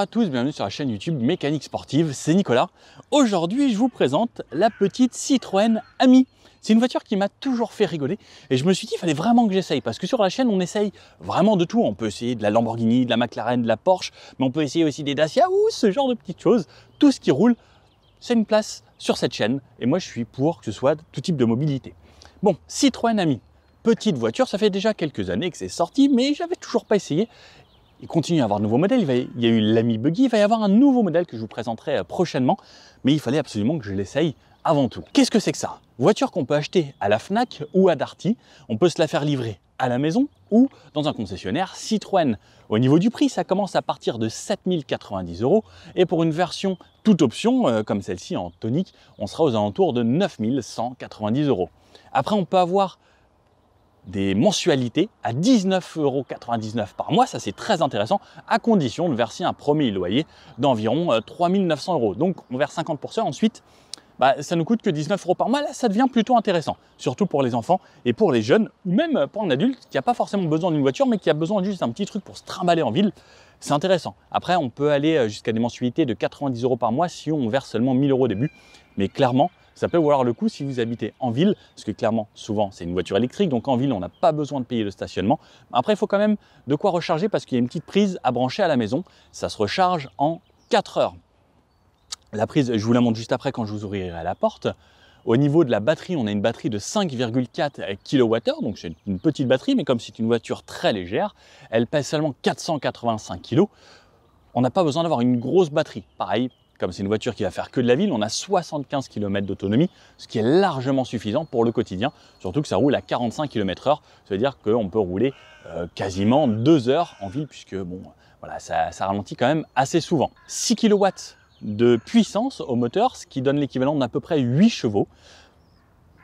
à tous, bienvenue sur la chaîne YouTube Mécanique Sportive, c'est Nicolas. Aujourd'hui, je vous présente la petite Citroën Ami. C'est une voiture qui m'a toujours fait rigoler et je me suis dit qu'il fallait vraiment que j'essaye parce que sur la chaîne, on essaye vraiment de tout. On peut essayer de la Lamborghini, de la McLaren, de la Porsche, mais on peut essayer aussi des Dacia ou ce genre de petites choses. Tout ce qui roule, c'est une place sur cette chaîne et moi, je suis pour que ce soit tout type de mobilité. Bon, Citroën Ami, petite voiture, ça fait déjà quelques années que c'est sorti, mais j'avais toujours pas essayé. Il continue à avoir de nouveaux modèles, il y a eu l'Ami Buggy, il va y avoir un nouveau modèle que je vous présenterai prochainement, mais il fallait absolument que je l'essaye avant tout. Qu'est-ce que c'est que ça? Voiture qu'on peut acheter à la Fnac ou à Darty, on peut se la faire livrer à la maison ou dans un concessionnaire Citroën. Au niveau du prix, ça commence à partir de 7 090 € et pour une version toute option, comme celle-ci en tonique, on sera aux alentours de 9 190 €. Après, on peut avoir des mensualités à 19,99 € par mois, ça c'est très intéressant, à condition de verser un premier loyer d'environ 3 900 €. Donc on verse 50%, ensuite ça ne coûte que 19 € par mois, là ça devient plutôt intéressant, surtout pour les enfants et pour les jeunes, ou même pour un adulte qui n'a pas forcément besoin d'une voiture, mais qui a besoin juste d'un petit truc pour se trimballer en ville, c'est intéressant. Après on peut aller jusqu'à des mensualités de 90 € par mois si on verse seulement 1 000 € au début, mais clairement, ça peut valoir le coup si vous habitez en ville, parce que clairement, souvent, c'est une voiture électrique, donc en ville, on n'a pas besoin de payer le stationnement. Après, il faut quand même de quoi recharger parce qu'il y a une petite prise à brancher à la maison. Ça se recharge en 4 heures. La prise, je vous la montre juste après quand je vous ouvrirai la porte. Au niveau de la batterie, on a une batterie de 5,4 kWh, donc c'est une petite batterie, mais comme c'est une voiture très légère, elle pèse seulement 485 kg. On n'a pas besoin d'avoir une grosse batterie. Pareil, comme c'est une voiture qui va faire que de la ville, on a 75 km d'autonomie, ce qui est largement suffisant pour le quotidien, surtout que ça roule à 45 km/h. Ça veut dire qu'on peut rouler quasiment 2 heures en ville, puisque bon, voilà, ça ralentit quand même assez souvent. 6 kW de puissance au moteur, ce qui donne l'équivalent d'à peu près 8 chevaux.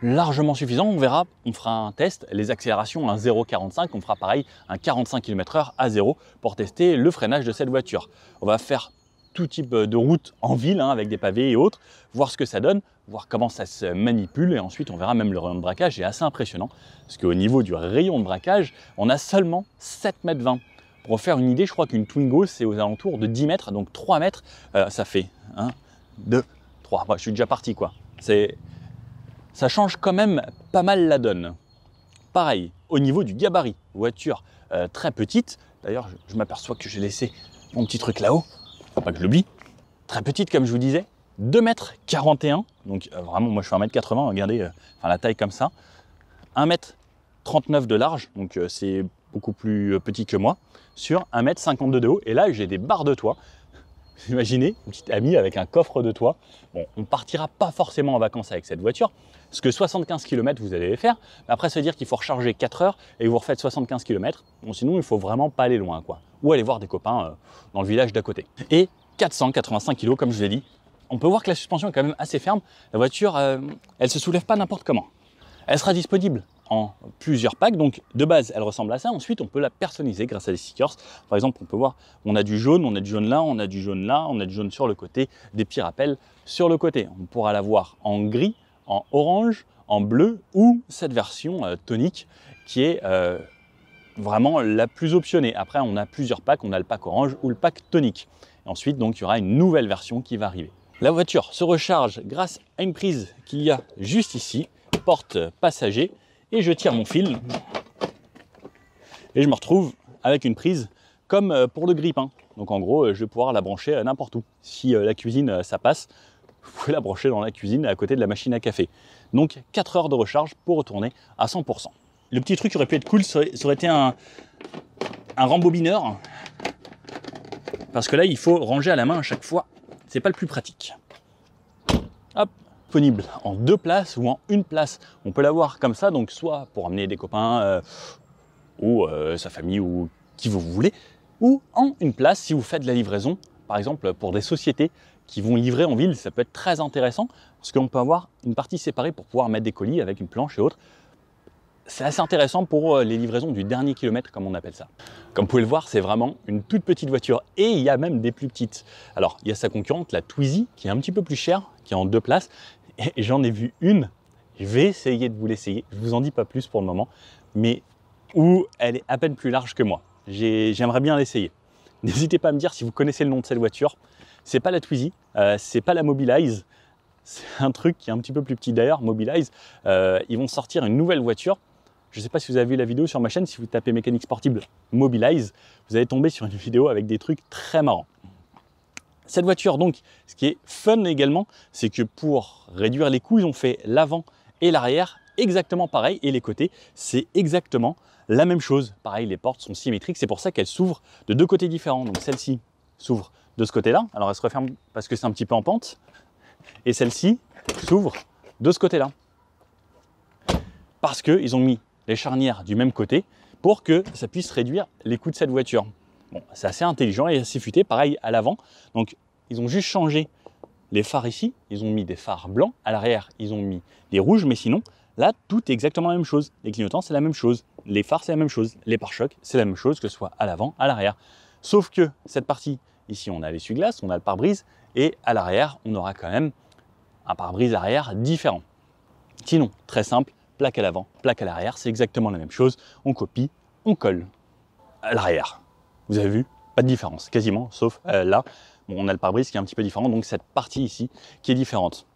Largement suffisant, on verra, on fera un test, les accélérations à 0,45, on fera pareil, un 45 km/h à 0 pour tester le freinage de cette voiture. On va faire tout type de route en ville, avec des pavés et autres, voir ce que ça donne, voir comment ça se manipule et ensuite on verra même le rayon de braquage est assez impressionnant parce qu'au niveau du rayon de braquage, on a seulement 7,20 m. Pour vous faire une idée, je crois qu'une Twingo c'est aux alentours de 10 mètres, donc 3 mètres, ça fait 1, 2, 3, je suis déjà parti quoi. Ça change quand même pas mal la donne. Pareil, au niveau du gabarit, voiture très petite, d'ailleurs je m'aperçois que j'ai laissé mon petit truc là-haut, faut pas que je l'oublie, très petite comme je vous disais, 2,41 m, donc vraiment moi je fais 1,80 m, regardez la taille comme ça, 1,39 m de large, donc c'est beaucoup plus petit que moi, sur 1,52 m de haut, et là j'ai des barres de toit. Imaginez une petite Ami avec un coffre de toit. Bon, on ne partira pas forcément en vacances avec cette voiture, parce que 75 km vous allez les faire, mais après ça veut dire qu'il faut recharger 4 heures et vous refaites 75 km, bon, sinon il ne faut vraiment pas aller loin, quoi. Ou aller voir des copains dans le village d'à côté. Et 485 kg comme je vous l'ai dit, on peut voir que la suspension est quand même assez ferme. La voiture, elle ne se soulève pas n'importe comment. Elle sera disponible en plusieurs packs, donc de base elle ressemble à ça, ensuite on peut la personnaliser grâce à des stickers. Par exemple on peut voir, on a du jaune là, on a du jaune là, on a du jaune sur le côté, des petits rappels sur le côté. On pourra la voir en gris, en orange, en bleu ou cette version tonique qui est vraiment la plus optionnée. Après on a plusieurs packs, on a le pack orange ou le pack tonique. Et ensuite donc il y aura une nouvelle version qui va arriver. La voiture se recharge grâce à une prise qu'il y a juste ici, porte passager, et je tire mon fil et je me retrouve avec une prise comme pour le grille-pain. Donc en gros, je vais pouvoir la brancher n'importe où. Si la cuisine, ça passe, vous pouvez la brancher dans la cuisine à côté de la machine à café. Donc 4 heures de recharge pour retourner à 100%. Le petit truc qui aurait pu être cool, ça aurait été un rembobineur. Parce que là, il faut ranger à la main à chaque fois. C'est pas le plus pratique. Hop, disponible en 2 places ou en 1 place. On peut l'avoir comme ça, donc soit pour amener des copains ou sa famille ou qui vous voulez, ou en 1 place si vous faites de la livraison. Par exemple, pour des sociétés qui vont livrer en ville, ça peut être très intéressant parce qu'on peut avoir une partie séparée pour pouvoir mettre des colis avec une planche et autres. C'est assez intéressant pour les livraisons du dernier kilomètre, comme on appelle ça. Comme vous pouvez le voir, c'est vraiment une toute petite voiture et il y a même des plus petites. Alors, il y a sa concurrente, la Twizy, qui est un petit peu plus chère, qui est en 2 places. Et j'en ai vu une, je vais essayer de vous l'essayer, je ne vous en dis pas plus pour le moment, mais où elle est à peine plus large que moi. J'aimerais bien l'essayer. N'hésitez pas à me dire si vous connaissez le nom de cette voiture. C'est pas la Twizy, c'est pas la Mobilize. C'est un truc qui est un petit peu plus petit d'ailleurs, Mobilize. Ils vont sortir une nouvelle voiture. Je ne sais pas si vous avez vu la vidéo sur ma chaîne, si vous tapez mécanique sportive Mobilize, vous allez tomber sur une vidéo avec des trucs très marrants. Cette voiture, donc, ce qui est fun également, c'est que pour réduire les coûts, ils ont fait l'avant et l'arrière exactement pareil, et les côtés, c'est exactement la même chose. Pareil, les portes sont symétriques, c'est pour ça qu'elles s'ouvrent de deux côtés différents. Donc celle-ci s'ouvre de ce côté-là, alors elle se referme parce que c'est un petit peu en pente, et celle-ci s'ouvre de ce côté-là. Parce qu'ils ont mis les charnières du même côté pour que ça puisse réduire les coûts de cette voiture. Bon, c'est assez intelligent et assez futé, pareil à l'avant. Donc, ils ont juste changé les phares ici, ils ont mis des phares blancs. À l'arrière, ils ont mis des rouges, mais sinon, là, tout est exactement la même chose. Les clignotants, c'est la même chose. Les phares, c'est la même chose. Les pare-chocs, c'est la même chose, que ce soit à l'avant, à l'arrière. Sauf que cette partie, ici, on a l'essuie-glace, on a le pare-brise, et à l'arrière, on aura quand même un pare-brise arrière différent. Sinon, très simple, plaque à l'avant, plaque à l'arrière, c'est exactement la même chose. On copie, on colle à l'arrière. Vous avez vu, pas de différence, quasiment, sauf là, bon, on a le pare-brise qui est un petit peu différent, donc cette partie ici qui est différente.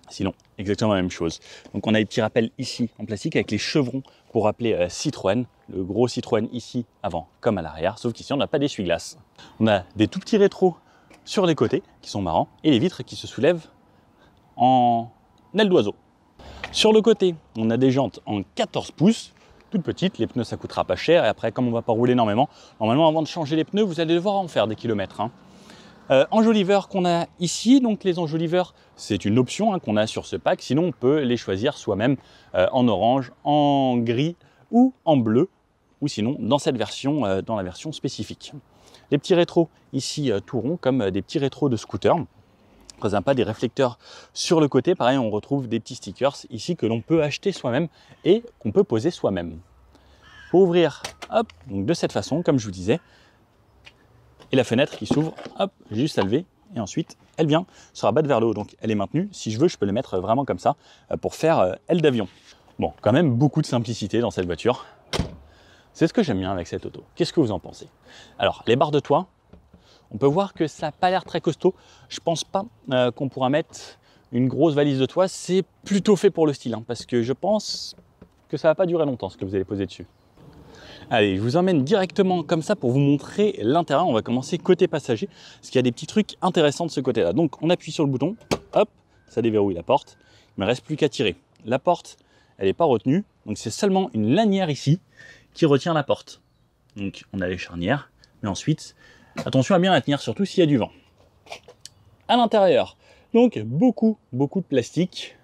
Sinon, exactement la même chose. Donc on a les petits rappels ici en plastique avec les chevrons pour rappeler Citroën, le gros Citroën ici avant comme à l'arrière, sauf qu'ici on n'a pas d'essuie-glace. On a des tout petits rétros sur les côtés qui sont marrants et les vitres qui se soulèvent en aile d'oiseau. Sur le côté, on a des jantes en 14 pouces, toutes petites, les pneus ça coûtera pas cher, et après comme on va pas rouler énormément, normalement avant de changer les pneus, vous allez devoir en faire des kilomètres. Enjoliveurs qu'on a ici, donc les enjoliveurs c'est une option qu'on a sur ce pack, sinon on peut les choisir soi-même en orange, en gris ou en bleu, ou sinon dans cette version, dans la version spécifique. Les petits rétros ici tout ronds comme des petits rétros de scooter. Très sympa, des réflecteurs sur le côté, pareil on retrouve des petits stickers ici que l'on peut acheter soi-même et qu'on peut poser soi-même. Pour ouvrir, hop, donc de cette façon, comme je vous disais, et la fenêtre qui s'ouvre, hop, j'ai juste à lever, et ensuite elle vient se rabattre vers le haut, donc elle est maintenue. Si je veux, je peux le mettre vraiment comme ça pour faire aile d'avion. Bon, quand même beaucoup de simplicité dans cette voiture. C'est ce que j'aime bien avec cette auto. Qu'est-ce que vous en pensez? Alors, les barres de toit, on peut voir que ça n'a pas l'air très costaud. Je pense pas qu'on pourra mettre une grosse valise de toit. C'est plutôt fait pour le style, parce que je pense que ça va pas durer longtemps ce que vous allez poser dessus. Allez, je vous emmène directement comme ça pour vous montrer l'intérieur. On va commencer côté passager, parce qu'il y a des petits trucs intéressants de ce côté-là. Donc, on appuie sur le bouton, hop, ça déverrouille la porte. Il ne me reste plus qu'à tirer. La porte, elle n'est pas retenue, donc c'est seulement une lanière ici qui retient la porte. Donc, on a les charnières, mais ensuite, attention à bien la tenir, surtout s'il y a du vent. À l'intérieur, donc beaucoup de plastique,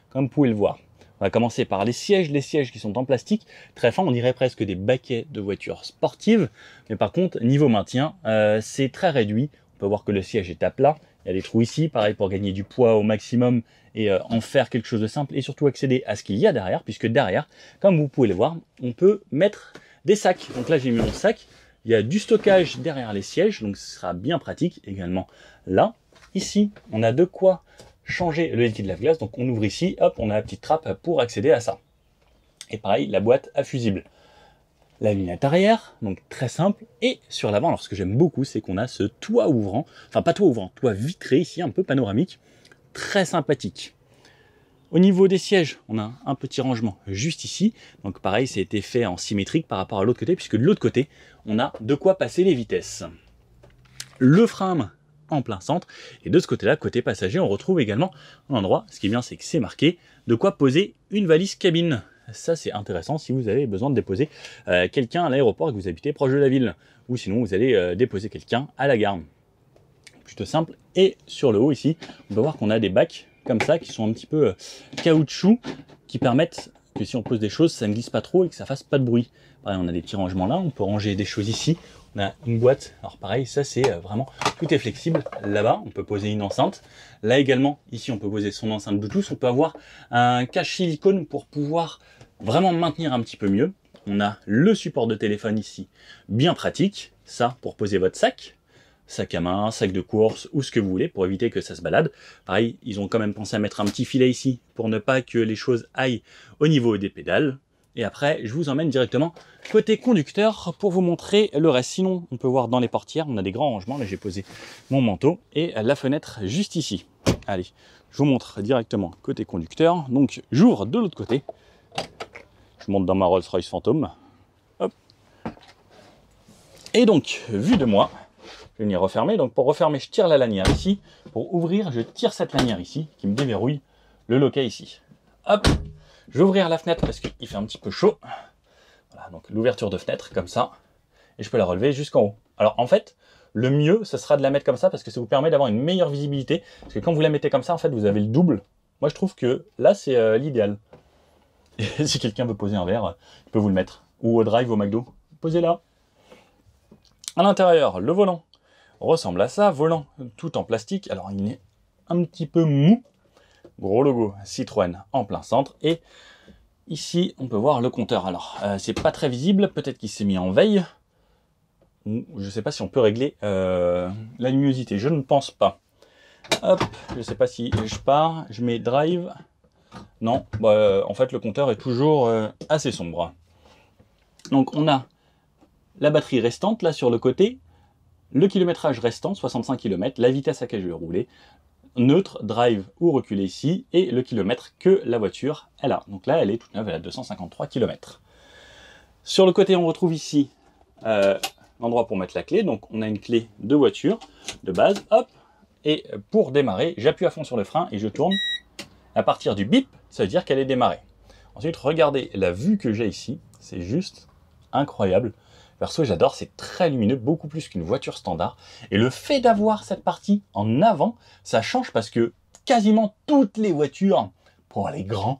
comme vous pouvez le voir. On va commencer par les sièges qui sont en plastique, très fins, on dirait presque des baquets de voitures sportives, mais par contre, niveau maintien, c'est très réduit. On peut voir que le siège est à plat, il y a des trous ici, pareil pour gagner du poids au maximum et en faire quelque chose de simple, et surtout accéder à ce qu'il y a derrière, puisque derrière, comme vous pouvez le voir, on peut mettre des sacs. Donc là, j'ai mis mon sac. Il y a du stockage derrière les sièges, donc ce sera bien pratique également là. Ici, on a de quoi changer le liquide de lave-glace, donc on ouvre ici, hop, on a la petite trappe pour accéder à ça. Et pareil, la boîte à fusible. La lunette arrière, donc très simple, et sur l'avant, alors ce que j'aime beaucoup, c'est qu'on a ce toit ouvrant, enfin pas toit ouvrant, toit vitré ici, un peu panoramique, très sympathique. Au niveau des sièges, on a un petit rangement juste ici. Donc pareil, ça a été fait en symétrique par rapport à l'autre côté, puisque de l'autre côté, on a de quoi passer les vitesses. Le frein à main en plein centre. Et de ce côté-là, côté passager, on retrouve également un endroit, ce qui est bien, c'est que c'est marqué, de quoi poser une valise cabine. Ça, c'est intéressant si vous avez besoin de déposer quelqu'un à l'aéroport et que vous habitez proche de la ville. Ou sinon, vous allez déposer quelqu'un à la gare. Plutôt simple. Et sur le haut ici, on peut voir qu'on a des bacs comme ça qui sont un petit peu caoutchouc, qui permettent que si on pose des choses, ça ne glisse pas trop et que ça fasse pas de bruit. Pareil, on a des petits rangements là, on peut ranger des choses ici. On a une boîte, alors pareil, ça c'est vraiment, tout est flexible. Là-bas, on peut poser une enceinte. Là également, ici, on peut poser son enceinte Bluetooth. On peut avoir un cache silicone pour pouvoir vraiment maintenir un petit peu mieux. On a le support de téléphone ici, bien pratique. Ça, pour poser votre sac à main, sac de course ou ce que vous voulez pour éviter que ça se balade. Pareil, ils ont quand même pensé à mettre un petit filet ici pour ne pas que les choses aillent au niveau des pédales. Et après, je vous emmène directement côté conducteur pour vous montrer le reste. Sinon, on peut voir dans les portières, on a des grands rangements. Là, j'ai posé mon manteau et la fenêtre juste ici. Allez, je vous montre directement côté conducteur. Donc, j'ouvre de l'autre côté. Je monte dans ma Rolls-Royce Phantom. Hop. Et donc, vue de moi, je vais venir refermer. Donc, pour refermer, je tire la lanière ici. Pour ouvrir, je tire cette lanière ici qui me déverrouille le loquet ici. Hop. Je vais ouvrir la fenêtre parce qu'il fait un petit peu chaud. Voilà, donc l'ouverture de fenêtre comme ça. Et je peux la relever jusqu'en haut. Alors en fait, le mieux, ce sera de la mettre comme ça parce que ça vous permet d'avoir une meilleure visibilité. Parce que quand vous la mettez comme ça, en fait, vous avez le double. Moi, je trouve que là, c'est l'idéal. Et si quelqu'un veut poser un verre, il peut vous le mettre. Ou au drive, au McDo. Posez là. À l'intérieur, le volant ressemble à ça. Volant tout en plastique. Alors, il est un petit peu mou. Gros logo Citroën en plein centre. Et ici, on peut voir le compteur. Alors, c'est pas très visible. Peut-être qu'il s'est mis en veille. Ou je ne sais pas si on peut régler la luminosité. Je ne pense pas. Hop, je ne sais pas si je pars. Je mets drive. Non, en fait, le compteur est toujours assez sombre. Donc, on a la batterie restante là sur le côté. Le kilométrage restant, 65 km. La vitesse à laquelle je vais rouler. Neutre, drive ou reculé ici, et le kilomètre que la voiture elle a. Donc là, elle est toute neuve, elle a 253 km. Sur le côté, on retrouve ici l'endroit pour mettre la clé. Donc on a une clé de voiture de base, hop, et pour démarrer, j'appuie à fond sur le frein et je tourne. À partir du bip, ça veut dire qu'elle est démarrée. Ensuite, regardez la vue que j'ai ici, c'est juste incroyable. Perso, j'adore, c'est très lumineux, beaucoup plus qu'une voiture standard. Et le fait d'avoir cette partie en avant, ça change parce que quasiment toutes les voitures, pour les grands,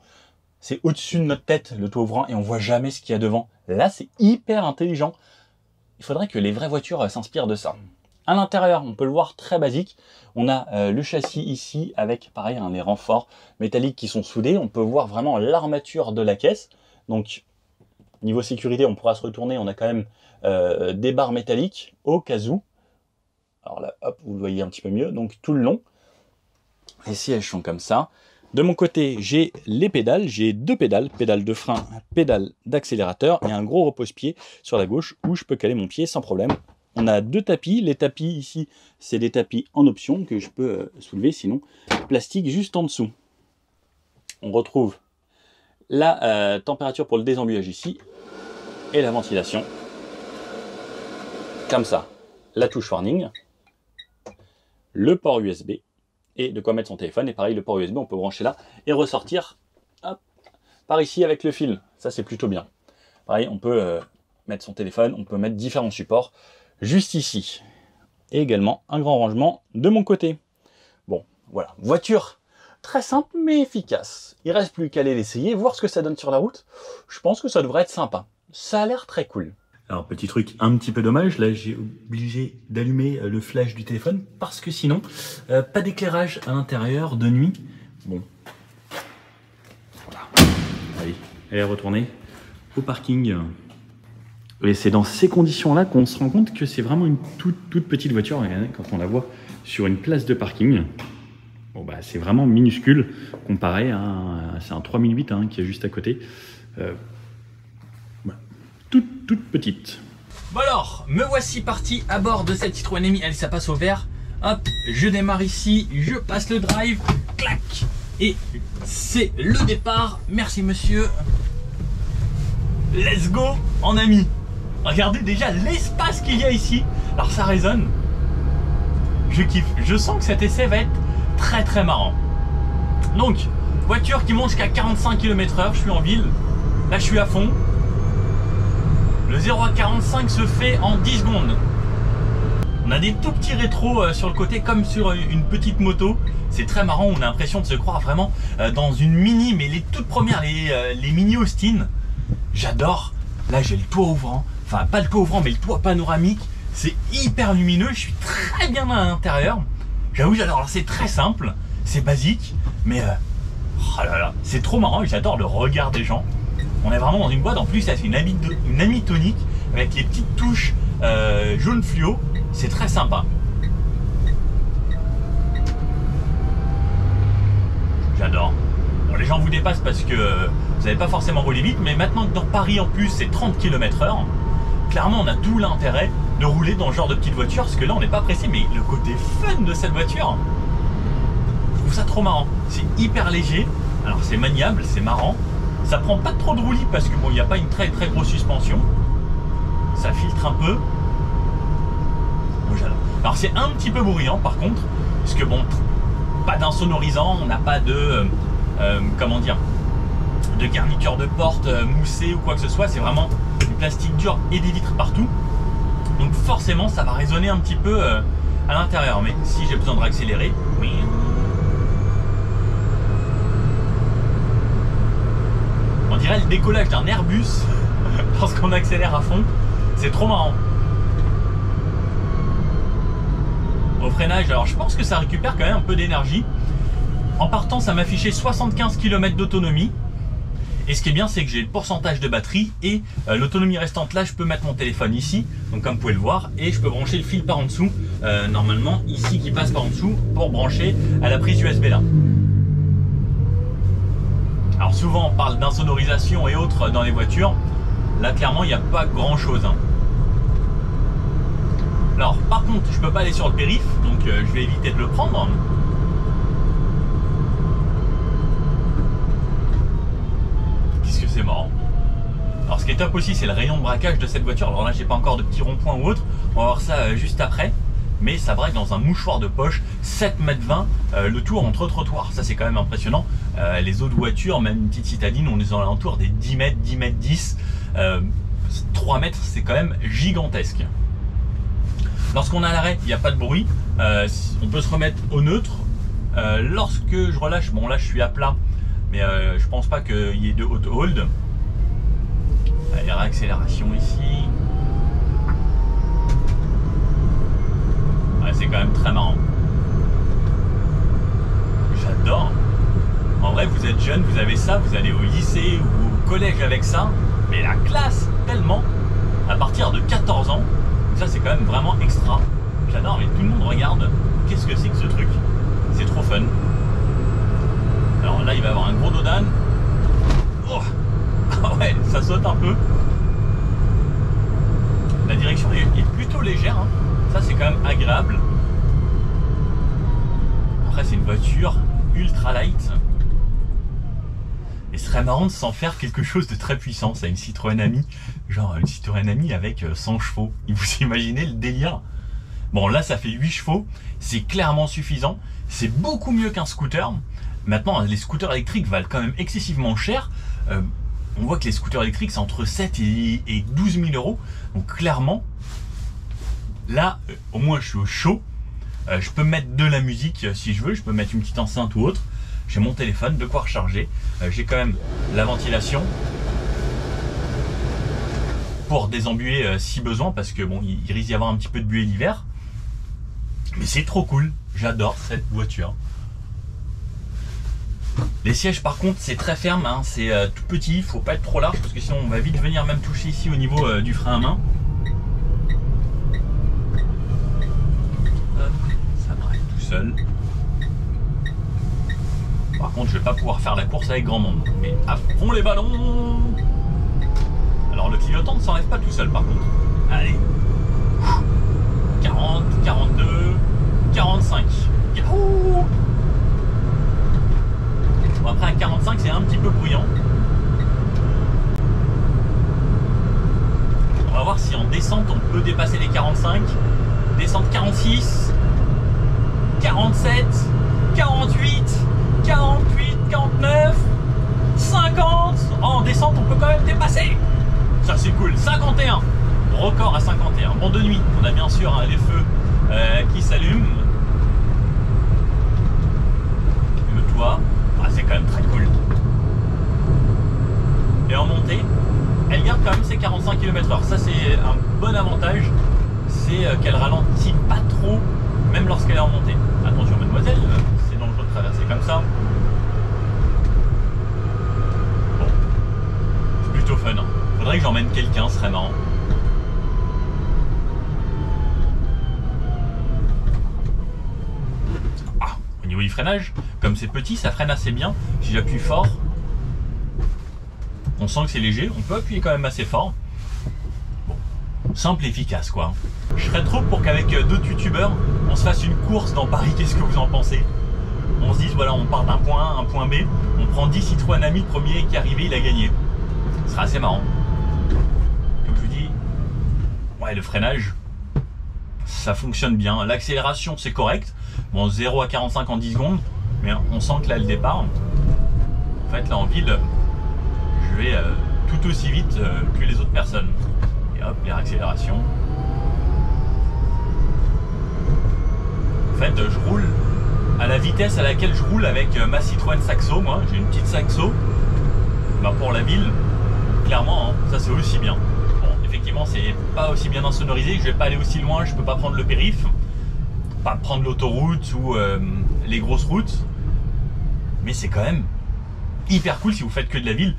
c'est au-dessus de notre tête, le toit ouvrant, et on voit jamais ce qu'il y a devant. Là, c'est hyper intelligent. Il faudrait que les vraies voitures s'inspirent de ça. À l'intérieur, on peut le voir très basique. On a le châssis ici avec, pareil, les renforts métalliques qui sont soudés. On peut voir vraiment l'armature de la caisse. Donc, niveau sécurité, on pourra se retourner. On a quand même des barres métalliques au cas où. Alors là, hop, vous le voyez un petit peu mieux. Donc tout le long, les sièges sont comme ça. De mon côté, j'ai les pédales. J'ai deux pédales, pédale de frein, pédale d'accélérateur et un gros repose-pied sur la gauche où je peux caler mon pied sans problème. On a deux tapis. Les tapis ici, c'est des tapis en option que je peux soulever, sinon plastique juste en dessous. On retrouve la température pour le désembuyage ici et la ventilation. Comme ça, la touche warning, le port USB et de quoi mettre son téléphone. Et pareil, le port USB, on peut brancher là et ressortir hop, par ici avec le fil. Ça, c'est plutôt bien. Pareil, on peut mettre son téléphone, on peut mettre différents supports juste ici. Et également un grand rangement de mon côté. Bon, voilà, voiture très simple mais efficace. Il ne reste plus qu'à aller l'essayer, voir ce que ça donne sur la route. Je pense que ça devrait être sympa. Ça a l'air très cool. Alors, petit truc un petit peu dommage, là j'ai obligé d'allumer le flash du téléphone parce que sinon, pas d'éclairage à l'intérieur de nuit. Bon, voilà. Allez, elle est retournée au parking. Et c'est dans ces conditions-là qu'on se rend compte que c'est vraiment une toute petite voiture. Regardez, quand on la voit sur une place de parking, bon, bah, c'est vraiment minuscule comparé à c'est un 3008 qui est juste à côté. Toute petite. Bon alors, me voici parti à bord de cette Citroën Ami. Allez, ça passe au vert. Hop, je démarre ici, je passe le drive, clac, et c'est le départ. Merci monsieur. Let's go en ami. Regardez déjà l'espace qu'il y a ici. Alors ça résonne. Je kiffe. Je sens que cet essai va être très marrant. Donc, voiture qui monte jusqu'à 45 km/h. Je suis en ville. Là, je suis à fond. Le 0 à 45 se fait en 10 secondes. On a des tout petits rétros sur le côté comme sur une petite moto. C'est très marrant, on a l'impression de se croire vraiment dans une mini, mais les toutes premières, les mini Austin. J'adore. Là j'ai le toit ouvrant, enfin pas le toit ouvrant mais le toit panoramique. C'est hyper lumineux, je suis très bien à l'intérieur. J'avoue j'adore, alors c'est très simple, c'est basique, mais oh là là, c'est trop marrant et j'adore le regard des gens. On est vraiment dans une boîte, en plus c'est une amie tonique avec les petites touches jaune fluo, c'est très sympa. J'adore. Les gens vous dépassent parce que vous n'avez pas forcément roulé vite, mais maintenant que dans Paris en plus c'est 30 km/h, clairement on a tout l'intérêt de rouler dans ce genre de petite voiture, parce que là on n'est pas pressé, mais le côté fun de cette voiture, je trouve ça trop marrant. C'est hyper léger, alors c'est maniable, c'est marrant, ça prend pas trop de roulis parce que bon, il n'y a pas une très grosse suspension, ça filtre un peu. Moi j'adore. Alors c'est un petit peu bruyant par contre, parce que bon, pas d'insonorisant, on n'a pas de comment dire, de garniture de porte moussée ou quoi que ce soit, c'est vraiment du plastique dur et des vitres partout, donc forcément ça va résonner un petit peu à l'intérieur. Mais si j'ai besoin de réaccélérer, oui, on dirait le décollage d'un Airbus lorsqu'on accélère à fond, c'est trop marrant. Au freinage, alors je pense que ça récupère quand même un peu d'énergie. En partant, ça m'affichait 75 km d'autonomie. Et ce qui est bien, c'est que j'ai le pourcentage de batterie et l'autonomie restante. Là, je peux mettre mon téléphone ici, donc comme vous pouvez le voir, et je peux brancher le fil par en dessous, normalement ici qui passe par en dessous pour brancher à la prise USB là. Alors souvent, on parle d'insonorisation et autres dans les voitures. Là, clairement, il n'y a pas grand chose. Alors, par contre, je peux pas aller sur le périph', donc je vais éviter de le prendre. Qu'est-ce que c'est marrant. Alors, ce qui est top aussi, c'est le rayon de braquage de cette voiture. Alors là, j'ai pas encore de petits ronds-points ou autre. On va voir ça juste après. Mais ça braque dans un mouchoir de poche, 7,20 m le tour entre trottoirs. Ça, c'est quand même impressionnant. Les autres voitures, même une petite citadine, on est dans l'entour des 10 mètres, 10 mètres 10. 3 mètres, c'est quand même gigantesque. Lorsqu'on est à l'arrêt, il n'y a pas de bruit. On peut se remettre au neutre. Lorsque je relâche, bon là je suis à plat, mais je pense pas qu'il y ait de auto hold. Allez, réaccélération ici. Ouais, c'est quand même très marrant. J'adore. En vrai, vous êtes jeune, vous avez ça, vous allez au lycée ou au collège avec ça, mais la classe, tellement, à partir de 14 ans, ça c'est quand même vraiment extra. J'adore, mais tout le monde regarde. Qu'est-ce que c'est que ce truc? C'est trop fun. Alors là, il va y avoir un gros dos d'âne. Oh, ah ouais, ça saute un peu. La direction est plutôt légère, hein. Ça c'est quand même agréable. Après, c'est une voiture ultra light. Et ce serait marrant de s'en faire quelque chose de très puissant. C'est une Citroën Ami, genre une Citroën Ami avec 100 chevaux. Vous imaginez le délire? Bon, là ça fait 8 chevaux, c'est clairement suffisant. C'est beaucoup mieux qu'un scooter. Maintenant, les scooters électriques valent quand même excessivement cher. On voit que les scooters électriques c'est entre 7 et 12 000 euros. Donc clairement, là au moins je suis au chaud. Je peux mettre de la musique si je veux, je peux mettre une petite enceinte ou autre. J'ai mon téléphone, de quoi recharger. J'ai quand même la ventilation pour désembuer si besoin, parce que bon, il risque d'y avoir un petit peu de buée l'hiver. Mais c'est trop cool, j'adore cette voiture. Les sièges par contre c'est très ferme, hein. C'est tout petit, il faut pas être trop large parce que sinon on va vite venir même toucher ici au niveau du frein à main. Hop, ça braque tout seul. Par contre, je vais pas pouvoir faire la course avec grand monde. Mais à fond les ballons. Alors le clignotant ne s'enlève pas tout seul par contre. Allez. 40, 42, 45. Yahoo! Bon, après à 45, c'est un petit peu bruyant. On va voir si en descente, on peut dépasser les 45. Descente 46, 47, 48. 48, 49, 50. Oh, en descente, on peut quand même dépasser. Ça, c'est cool. 51. Record à 51. Bon, de nuit, on a bien sûr hein, les feux qui s'allument. Le toit. Ah, c'est quand même très cool. Et en montée, elle garde quand même ses 45 km/h. Ça, c'est un bon avantage. C'est qu'elle ralentit pas trop, même lorsqu'elle est en montée. Attention, mademoiselle. C'est dangereux de traverser comme ça. Bon, c'est plutôt fun. Faudrait que j'emmène quelqu'un, ce serait marrant. freinage, comme c'est petit, ça freine assez bien. Si j'appuie fort, on sent que c'est léger. On peut appuyer quand même assez fort. Bon, simple et efficace quoi. Je serais trop pour qu'avec d'autres youtubeurs, on se fasse une course dans Paris. Qu'est-ce que vous en pensez? On se dise voilà, on part d'un point A à un point B, on prend 10 Citroën Ami, le premier qui est arrivé, il a gagné. Ce serait assez marrant. Comme je vous dis, ouais, le freinage, ça fonctionne bien. L'accélération, c'est correct. Bon, 0 à 45 en 10 secondes, mais on sent que là, le départ, en fait, là en ville, je vais tout aussi vite que les autres personnes. Et hop, les accélérations. En fait, je roule à la vitesse à laquelle je roule avec ma Citroën Saxo. Moi, j'ai une petite Saxo. Ben, pour la ville, clairement, hein, ça c'est aussi bien. Bon, effectivement, c'est pas aussi bien insonorisé. Je vais pas aller aussi loin. Je peux pas prendre le périph', pas prendre l'autoroute ou les grosses routes. Mais c'est quand même hyper cool si vous faites que de la ville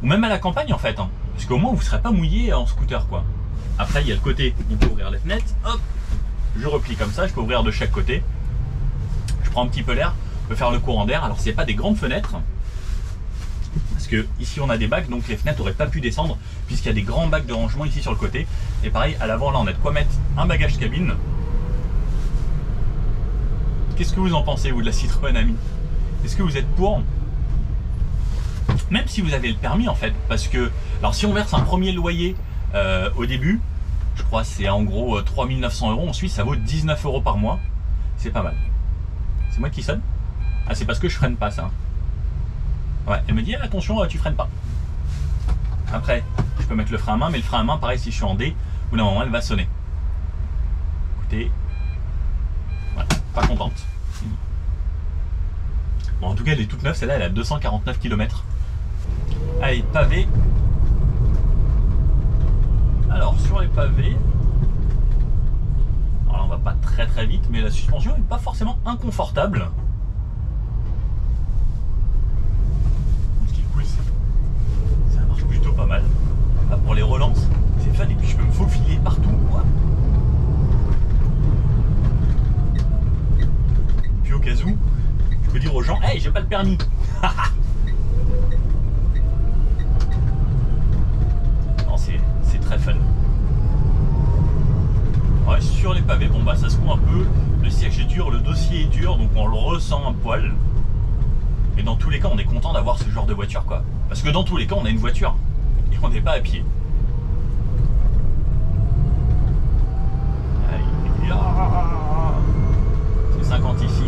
ou même à la campagne en fait. Hein, parce qu'au moins vous serez pas mouillé en scooter quoi. Après, il y a le côté, on peut ouvrir les fenêtres. Hop, je replie comme ça. Je peux ouvrir de chaque côté. Je prends un petit peu l'air, je peux faire le courant d'air. Alors c'est pas des grandes fenêtres, parce que ici on a des bacs, donc les fenêtres n'auraient pas pu descendre, puisqu'il y a des grands bacs de rangement ici sur le côté. Et pareil, à l'avant là on a de quoi mettre un bagage cabine. Qu'est-ce que vous en pensez vous de la Citroën Ami? Est-ce que vous êtes pour? Même si vous avez le permis en fait, parce que, alors si on verse un premier loyer au début, je crois c'est en gros 3 900 €, en Suisse ça vaut 19 € par mois, c'est pas mal. C'est moi qui sonne? Ah, c'est parce que je freine pas ça. Ouais, elle me dit attention, tu freines pas. Après, je peux mettre le frein à main, mais le frein à main, pareil, si je suis en D, au bout d'un moment, elle va sonner. Écoutez, voilà, pas contente. Bon, en tout cas, elle est toute neuve, celle-là, elle a 249 km. Allez, pavé. Alors, sur les pavés, alors là, on va pas très vite, mais la suspension n'est pas forcément inconfortable. Ce qui est cool, ça marche plutôt pas mal. Là, pour les relances, c'est fun, et puis je peux me faufiler partout. Quoi. Puis au cas où, je peux dire aux gens, hey, j'ai pas le permis. Non, c'est très fun. Ouais, sur les pavés, bon bah ça secoue un peu, le siège est dur, le dossier est dur, donc on le ressent un poil. Mais dans tous les cas, on est content d'avoir ce genre de voiture quoi. Parce que dans tous les cas, on a une voiture et on n'est pas à pied. C'est 50 ici.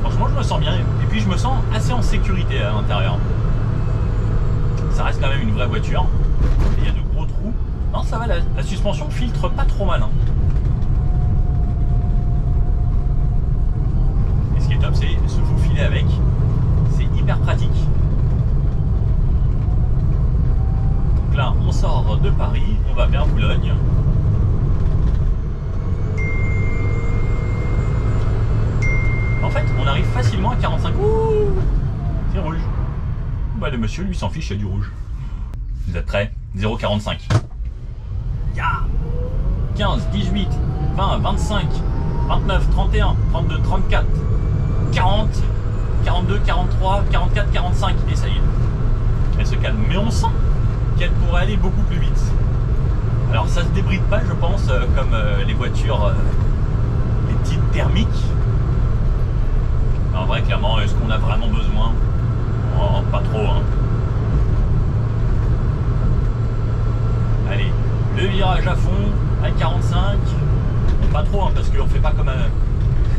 Franchement, je me sens bien et puis je me sens assez en sécurité à l'intérieur. Ça reste quand même une vraie voiture. Il y a de gros trous. Non, ça va, la suspension filtre pas trop mal. Hein. Et ce qui est top, c'est se faufiler avec. C'est hyper pratique. Donc là, on sort de Paris, on va vers Boulogne. En fait, on arrive facilement à 45. Ouh, c'est rouge. Bah, le monsieur, lui, s'en fiche, il y a du rouge. Vous êtes prêts? 0,45. Yeah. 15, 18, 20, 25, 29, 31, 32, 34, 40, 42, 43, 44, 45. Et ça y est. Elle se calme. Mais on sent qu'elle pourrait aller beaucoup plus vite. Alors, ça se débride pas, je pense, comme les voitures, les petites thermiques. En vrai, clairement, est-ce qu'on a vraiment besoin? Oh, pas trop, hein. Allez, le virage à fond, à 45. Bon, pas trop, hein, parce qu'on fait pas comme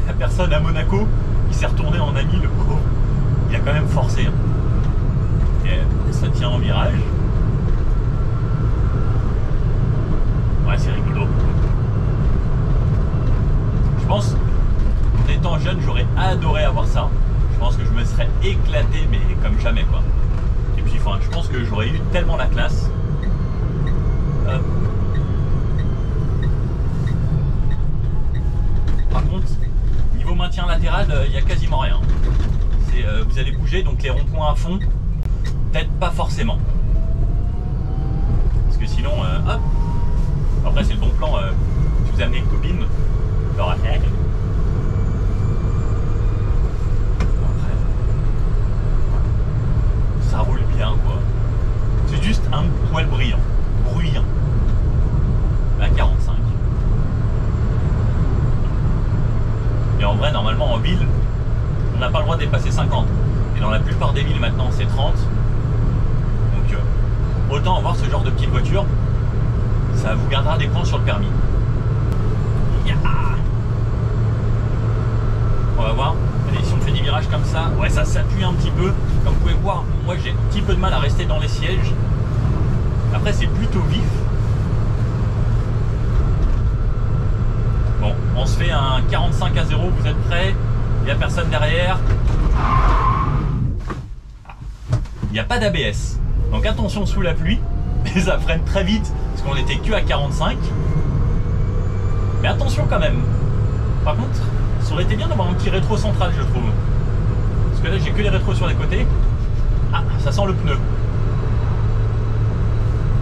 la personne à Monaco qui s'est retourné en ami, le pauvre. Il a quand même forcé. Hein. Et ça tient en virage. Ouais, c'est rigolo. Je pense, en étant jeune, j'aurais adoré avoir ça. Je pense que je me serais éclaté, mais comme jamais quoi. Et puis enfin, je pense que j'aurais eu tellement la classe. Par contre, niveau maintien latéral, il n'y a quasiment rien. Vous allez bouger, donc les ronds-points à fond, peut-être pas forcément. Parce que sinon, hop. Après c'est le bon plan. Si vous amenez une copine, alors après, ça roule bien quoi. C'est juste un poil bruyant. À 45. Et en vrai, normalement en ville, on n'a pas le droit de dépasser 50. Et dans la plupart des villes maintenant, c'est 30. Donc autant avoir ce genre de petite voiture, ça vous gardera des points sur le permis. Yeah. On va voir. Allez, si on fait des virages comme ça, ouais, ça s'appuie un petit peu. Comme vous pouvez voir, moi j'ai un petit peu de mal à rester dans les sièges. Après, c'est plutôt vif. Bon, on se fait un 45 à 0, vous êtes prêts? Il n'y a personne derrière. Il n'y a pas d'ABS. Donc attention sous la pluie. Et ça freine très vite, parce qu'on était que à 45. Mais attention quand même. Par contre, ça aurait été bien d'avoir un petit rétro central, je trouve. Parce que là, j'ai que les rétros sur les côtés. Ah, ça sent le pneu.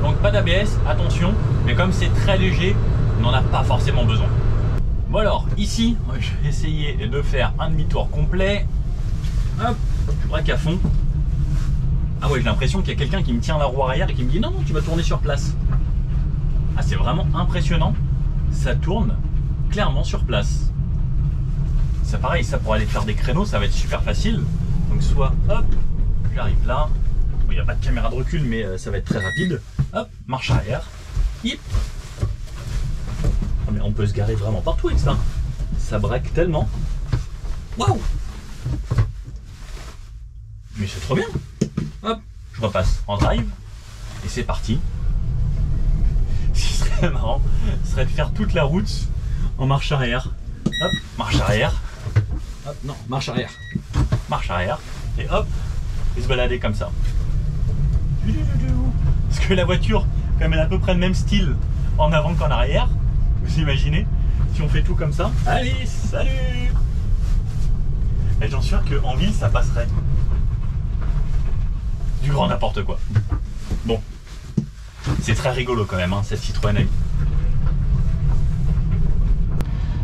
Donc pas d'ABS, attention. Mais comme c'est très léger, on n'en a pas forcément besoin. Bon alors, ici, je vais essayer de faire un demi-tour complet. Hop, je braque à fond. Ah ouais, j'ai l'impression qu'il y a quelqu'un qui me tient la roue arrière et qui me dit non, non, tu vas tourner sur place. Ah, c'est vraiment impressionnant. Ça tourne clairement sur place. C'est pareil, ça pour aller faire des créneaux, ça va être super facile. Donc soit, hop, j'arrive là. Bon, il n'y a pas de caméra de recul, mais ça va être très rapide. Hop, marche arrière. Hip. Mais on peut se garer vraiment partout avec ça. Ça braque tellement. Waouh! Mais c'est trop bien. Hop, je repasse en drive. Et c'est parti. Ce qui serait marrant, ce serait de faire toute la route en marche arrière. Hop, marche arrière. Hop, non, marche arrière. Marche arrière. Et hop, et se balader comme ça. Parce que la voiture, comme elle a à peu près le même style en avant qu'en arrière, vous imaginez, si on fait tout comme ça. Allez, salut! Et j'en suis sûr qu'en ville, ça passerait. Du grand n'importe quoi. Bon, c'est très rigolo quand même, hein, cette Citroën Ami.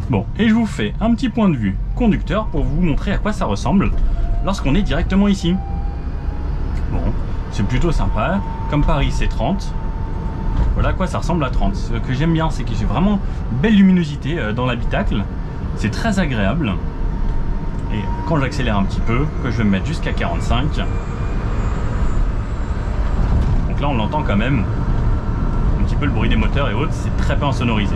Bon, et je vous fais un petit point de vue conducteur pour vous montrer à quoi ça ressemble lorsqu'on est directement ici. Bon, c'est plutôt sympa. Comme Paris, c'est 30. Voilà à quoi ça ressemble à 30. Ce que j'aime bien, c'est que j'ai vraiment une belle luminosité dans l'habitacle. C'est très agréable. Et quand j'accélère un petit peu, que je vais me mettre jusqu'à 45. Donc là, on l'entend quand même. Un petit peu le bruit des moteurs et autres. C'est très peu insonorisé.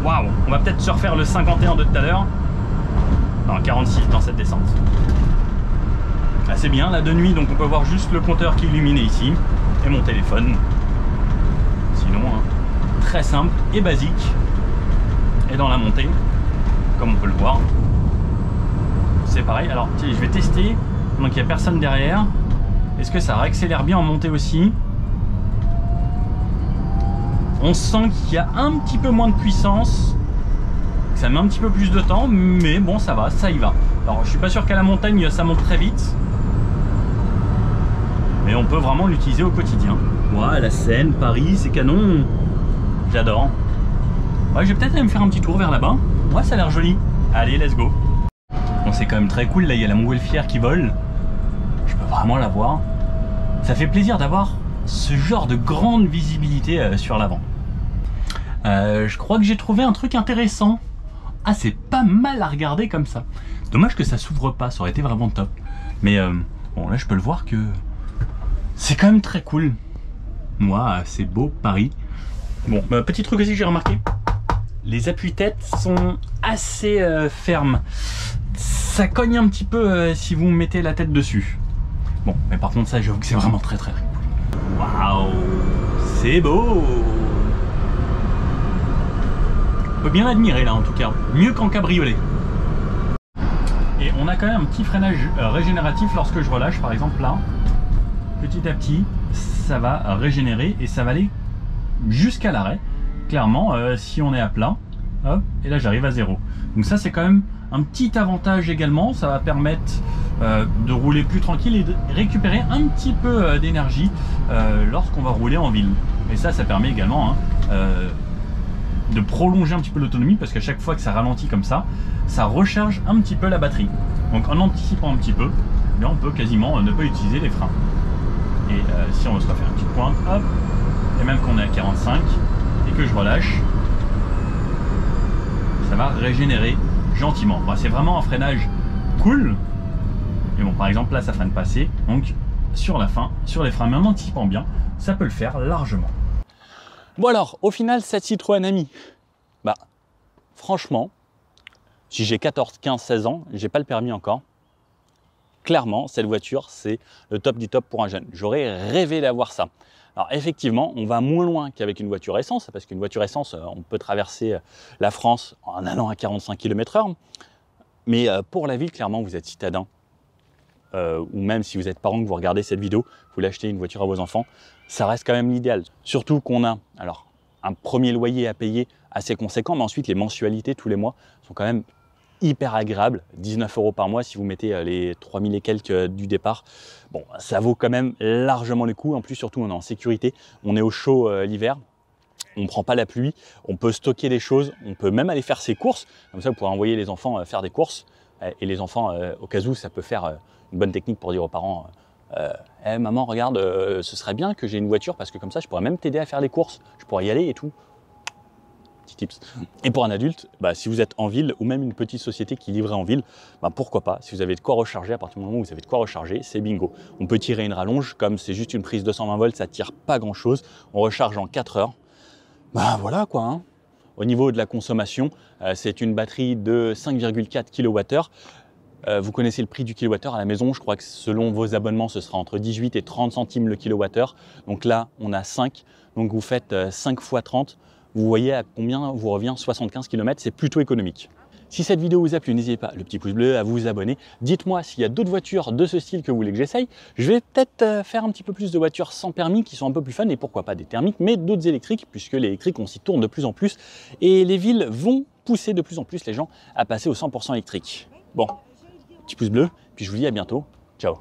Waouh! On va peut-être se refaire le 51 de tout à l'heure. Non, 46 dans cette descente. Ah, c'est bien, là de nuit, donc on peut voir juste le compteur qui est illuminé ici. Et mon téléphone. Sinon, hein, très simple et basique. Et dans la montée, comme on peut le voir, c'est pareil. Alors, je vais tester. Donc, il n'y a personne derrière. Est-ce que ça réaccélère bien en montée aussi? On sent qu'il y a un petit peu moins de puissance. Que ça met un petit peu plus de temps. Mais bon, ça va, ça y va. Alors, je suis pas sûr qu'à la montagne, ça monte très vite. Mais on peut vraiment l'utiliser au quotidien. Ouais, la Seine, Paris, c'est canon. J'adore. Ouais, je vais peut-être aller me faire un petit tour vers là-bas. Ouais, ça a l'air joli. Allez, let's go. Bon, c'est quand même très cool. Là, il y a la montgolfière qui vole. Je peux vraiment la voir. Ça fait plaisir d'avoir ce genre de grande visibilité sur l'avant. Je crois que j'ai trouvé un truc intéressant. Ah, c'est pas mal à regarder comme ça. Dommage que ça s'ouvre pas. Ça aurait été vraiment top. Mais bon, là, je peux le voir que c'est quand même très cool. Moi, c'est beau, Paris. Bon, petit truc aussi que j'ai remarqué. Les appuis-têtes sont assez fermes. Ça cogne un petit peu si vous mettez la tête dessus. Bon, mais par contre, ça, j'avoue que c'est vraiment très très cool. Waouh, c'est beau. On peut bien l'admirer là en tout cas. Mieux qu'en cabriolet. Et on a quand même un petit freinage régénératif lorsque je relâche, par exemple là. Petit à petit, ça va régénérer et ça va aller jusqu'à l'arrêt. Clairement, si on est à plat, hop, et là j'arrive à 0. Donc ça c'est quand même un petit avantage également. Ça va permettre de rouler plus tranquille et de récupérer un petit peu d'énergie lorsqu'on va rouler en ville. Et ça permet également de prolonger un petit peu l'autonomie parce qu'à chaque fois que ça ralentit comme ça recharge un petit peu la batterie. Donc en anticipant un petit peu, bien, on peut quasiment ne pas utiliser les freins. Et si on veut se refaire une petite pointe, hop, et même qu'on est à 45 et que je relâche, ça va régénérer gentiment. Bon, c'est vraiment un freinage cool. Et bon, par exemple là ça freine pas assez, donc sur la fin, sur les freins, mais en anticipant bien, ça peut le faire largement. Bon alors, au final, cette Citroën Ami, bah franchement, si j'ai 14, 15, 16 ans, j'ai pas le permis encore, clairement, cette voiture, c'est le top du top pour un jeune. J'aurais rêvé d'avoir ça. Alors effectivement, on va moins loin qu'avec une voiture essence, parce qu'une voiture essence, on peut traverser la France en allant à 45 km/h. Mais pour la ville, clairement, vous êtes citadin, ou même si vous êtes parent que vous regardez cette vidéo, vous voulez acheter une voiture à vos enfants, ça reste quand même l'idéal. Surtout qu'on a alors un premier loyer à payer assez conséquent, mais ensuite les mensualités tous les mois sont quand même hyper agréables. 19 € par mois si vous mettez les 3000 et quelques du départ. Bon, ça vaut quand même largement le coup. En plus, surtout, on est en sécurité, on est au chaud l'hiver. On ne prend pas la pluie, on peut stocker des choses, on peut même aller faire ses courses. Comme ça, vous pourrez envoyer les enfants faire des courses. Et les enfants, au cas où, ça peut faire une bonne technique pour dire aux parents hey, maman, regarde, ce serait bien que j'ai une voiture parce que comme ça, je pourrais même t'aider à faire les courses. Je pourrais y aller et tout. Petit tips. Et pour un adulte, bah, si vous êtes en ville ou même une petite société qui livrait en ville, bah, pourquoi pas. Si vous avez de quoi recharger, à partir du moment où vous avez de quoi recharger, c'est bingo. On peut tirer une rallonge, comme c'est juste une prise 220 volts, ça tire pas grand-chose. On recharge en 4 heures. Bah voilà quoi. Hein. Au niveau de la consommation, c'est une batterie de 5,4 kWh. Vous connaissez le prix du kilowattheure à la maison. Je crois que selon vos abonnements, ce sera entre 18 et 30 centimes le kilowattheure. Donc là, on a 5. Donc vous faites 5 fois 30. Vous voyez à combien vous revient 75 km. C'est plutôt économique. Si cette vidéo vous a plu, n'hésitez pas, le petit pouce bleu, à vous abonner. Dites-moi s'il y a d'autres voitures de ce style que vous voulez que j'essaye. Je vais peut-être faire un petit peu plus de voitures sans permis qui sont un peu plus fun et pourquoi pas des thermiques, mais d'autres électriques, puisque l'électrique, on s'y tourne de plus en plus et les villes vont pousser de plus en plus les gens à passer au 100% électrique. Bon, petit pouce bleu, puis je vous dis à bientôt. Ciao.